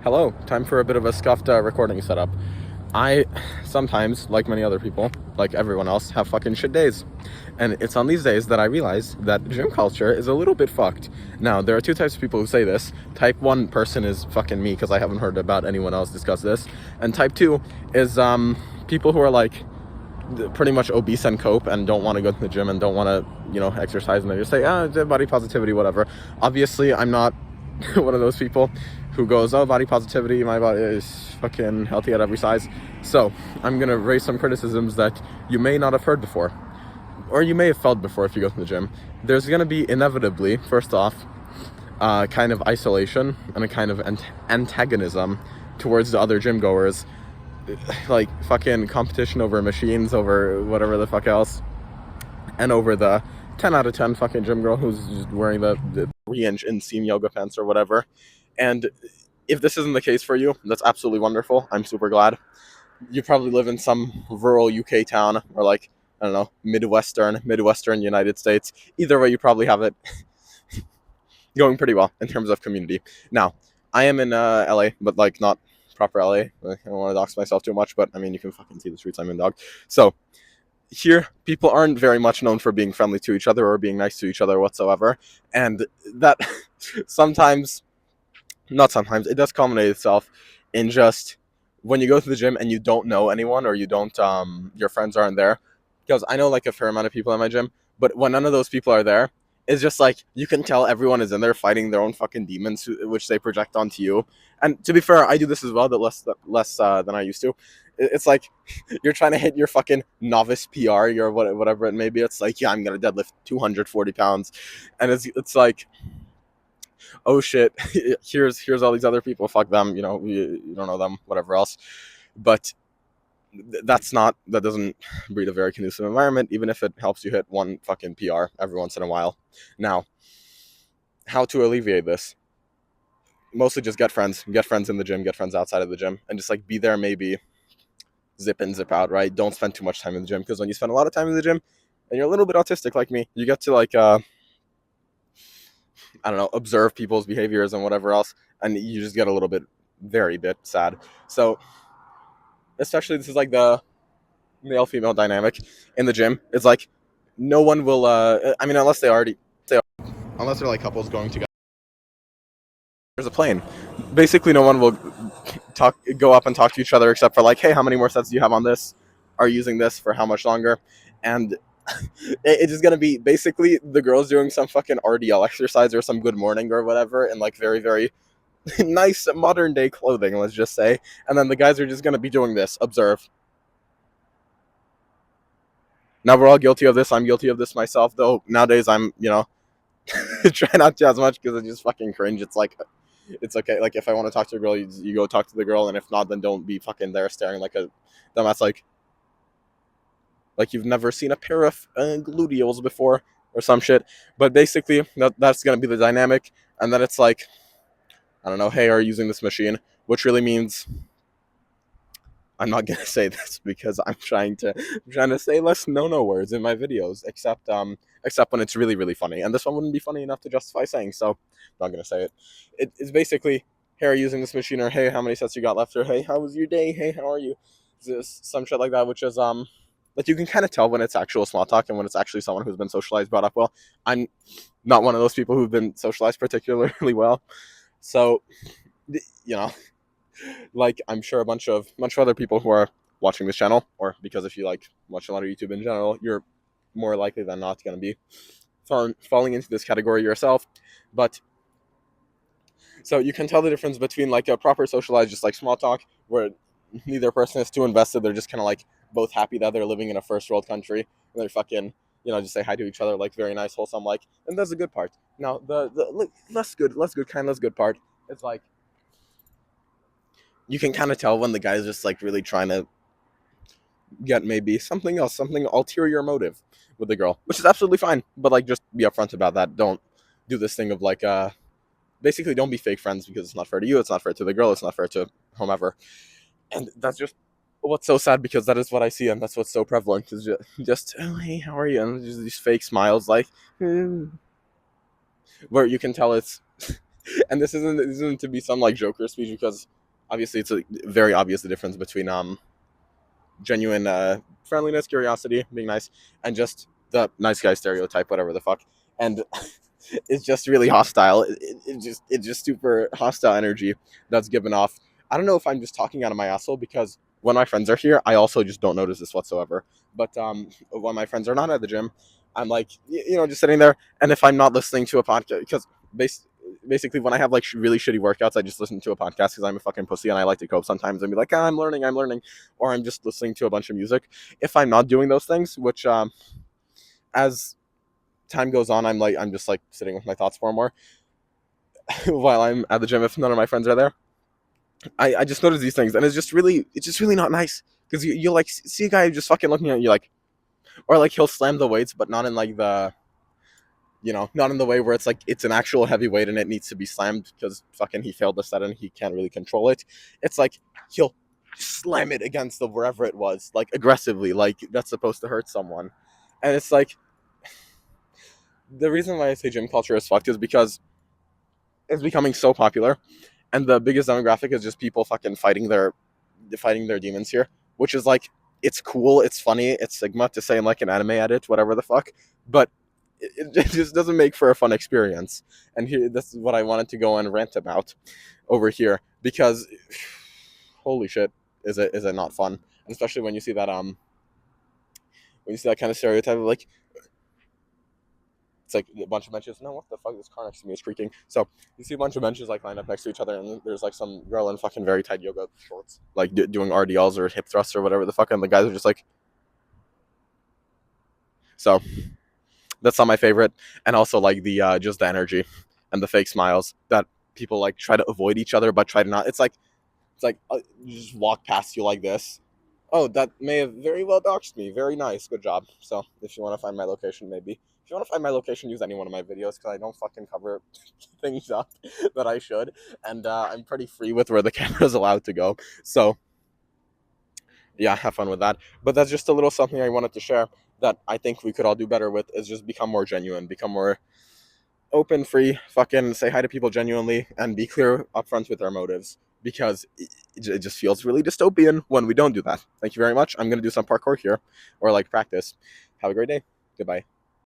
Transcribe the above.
Hello, time for a bit of a scuffed recording setup. I sometimes, like many other people, like everyone else, have fucking shit days. And it's on these days that I realize that gym culture is a little bit fucked. Now, there are two types of people who say this. Type 1 person is fucking me, because I haven't heard about anyone else discuss this. And type 2 is people who are like pretty much obese and cope and don't want to go to the gym and don't want to, exercise, and they just say, body positivity, whatever. Obviously, I'm not one of those people who goes, oh, body positivity, my body is fucking healthy at every size. So I'm gonna raise some criticisms that you may not have heard before, or you may have felt before if you go to the gym. There's gonna be inevitably, first off, kind of isolation and a kind of antagonism towards the other gym goers, like fucking competition over machines, over whatever the fuck else, and over the 10 out of 10 fucking gym girl who's wearing the 3-inch inseam yoga pants or whatever. And if this isn't the case for you, that's absolutely wonderful. I'm super glad. You probably live in some rural UK town, or like, I don't know, Midwestern United States. Either way, you probably have it going pretty well in terms of community. Now, I am in LA, but like not proper LA. I don't want to dox myself too much, but I mean, you can fucking see the streets I'm in, dog. So here, people aren't very much known for being friendly to each other or being nice to each other whatsoever. And that sometimes, not sometimes, it does culminate itself in just when you go to the gym and you don't know anyone, or you don't, your friends aren't there. Because I know like a fair amount of people in my gym, but when none of those people are there, it's just like you can tell everyone is in there fighting their own fucking demons, which they project onto you. And to be fair, I do this as well, but less than I used to. It's like you're trying to hit your fucking novice PR, your whatever it may be. It's like, yeah, I'm gonna deadlift 240 pounds, and it's like, oh shit, here's all these other people. Fuck them, you don't know them, whatever else. But that doesn't breed a very conducive environment, even if it helps you hit one fucking PR every once in a while. Now, how to alleviate this? Mostly just get friends in the gym, get friends outside of the gym, and just like be there, maybe zip in, zip out, right? Don't spend too much time in the gym, because when you spend a lot of time in the gym and you're a little bit autistic like me, you get to like I don't know, observe people's behaviors and whatever else, and you just get a little bit, very bit sad. So especially, this is like the male female dynamic in the gym. It's like no one will I mean, unless they're like couples going together, there's a plane. Basically no one will go up and talk to each other, except for like, hey, how many more sets do you have on this? Are you using this for how much longer? And it's just gonna be basically the girls doing some fucking RDL exercise or some good morning or whatever, and like very, very nice modern day clothing, let's just say. And then the guys are just gonna be doing this. Observe. Now, we're all guilty of this. I'm guilty of this myself, though. Nowadays, I'm, try not to as much, because it's just fucking cringe. It's like, it's okay. Like, if I want to talk to a girl, you go talk to the girl, and if not, then don't be fucking there staring like a dumbass, like you've never seen a pair of gluteals before or some shit. But basically, that's gonna be the dynamic. And then it's like, I don't know, hey, are you using this machine? Which really means, I'm not gonna say this, because I'm trying to say less no words in my videos, except when it's really, really funny. And this one wouldn't be funny enough to justify saying, so I'm not gonna say it. It's basically, hey, are you using this machine? Or hey, how many sets you got left? Or hey, how was your day? Hey, how are you? Some shit like that, which is like, you can kind of tell when it's actual small talk and when it's actually someone who's been socialized, brought up well. I'm not one of those people who've been socialized particularly well, so you know like, I'm sure a bunch of other people who are watching this channel, or because if you like watch a lot of YouTube in general, you're more likely than not going to be falling into this category yourself. But so you can tell the difference between like a proper socialized, just like small talk, where neither person is too invested. They're just kind of like both happy that they're living in a first world country, and they're fucking, just say hi to each other, like very nice, wholesome, like. And that's a good part. Now, the less good part is like, you can kind of tell when the guy's just like really trying to get maybe something else, something ulterior motive with the girl, which is absolutely fine. But like, just be upfront about that. Don't do this thing of like, basically, don't be fake friends, because it's not fair to you, it's not fair to the girl, it's not fair to whomever. And that's just what's so sad, because that is what I see, and that's what's so prevalent, is just oh, hey, how are you? And just these fake smiles, like, where you can tell it's And this isn't to be some like Joker speech, because obviously it's a very obvious the difference between genuine friendliness, curiosity, being nice, and just the nice guy stereotype, whatever the fuck. And it's just really hostile. It's just super hostile energy that's given off. I don't know if I'm just talking out of my asshole, because when my friends are here, I also just don't notice this whatsoever. But when my friends are not at the gym, I'm like, just sitting there, and if I'm not listening to a podcast, because basically when I have like really shitty workouts, I just listen to a podcast because I'm a fucking pussy and I like to cope sometimes and be like, I'm learning, or I'm just listening to a bunch of music. If I'm not doing those things, which as time goes on, I'm just like sitting with my thoughts more and more while I'm at the gym. If none of my friends are there, I just notice these things, and it's just really not nice, because you like see a guy just fucking looking at you like, or like he'll slam the weights, but not in like the not in the way where it's like it's an actual heavy weight and it needs to be slammed because fucking he failed the set and he can't really control it. It's like he'll slam it against the wherever it was, like aggressively, like that's supposed to hurt someone. And it's like, the reason why I say gym culture is fucked is because it's becoming so popular, and the biggest demographic is just people fucking fighting their demons here, which is like, it's cool, it's funny, it's Sigma to say in like an anime edit, whatever the fuck, but it just doesn't make for a fun experience. And here, this is what I wanted to go and rant about over here, because holy shit, is it not fun? And especially when you see that kind of stereotype of like, it's like a bunch of benches. No, what the fuck? This car next to me is creaking. So you see a bunch of benches like lined up next to each other, and there's like some girl in fucking very tight yoga shorts, like doing RDLs or hip thrusts or whatever the fuck, and the guys are just like. So that's not my favorite, and also like the just the energy and the fake smiles that people like try to avoid each other, but try to not. It's like you just walk past you like this. Oh, that may have very well doxed me. Very nice, good job. So if you want to find my location, maybe. If you want to find my location, use any one of my videos, because I don't fucking cover things up that I should, and I'm pretty free with where the camera's allowed to go. So yeah, have fun with that. But that's just a little something I wanted to share that I think we could all do better with, is just become more genuine, become more open, free, fucking say hi to people genuinely, and be clear upfront with our motives, because it just feels really dystopian when we don't do that. Thank you very much. I'm going to do some parkour here, or like practice. Have a great day. Goodbye.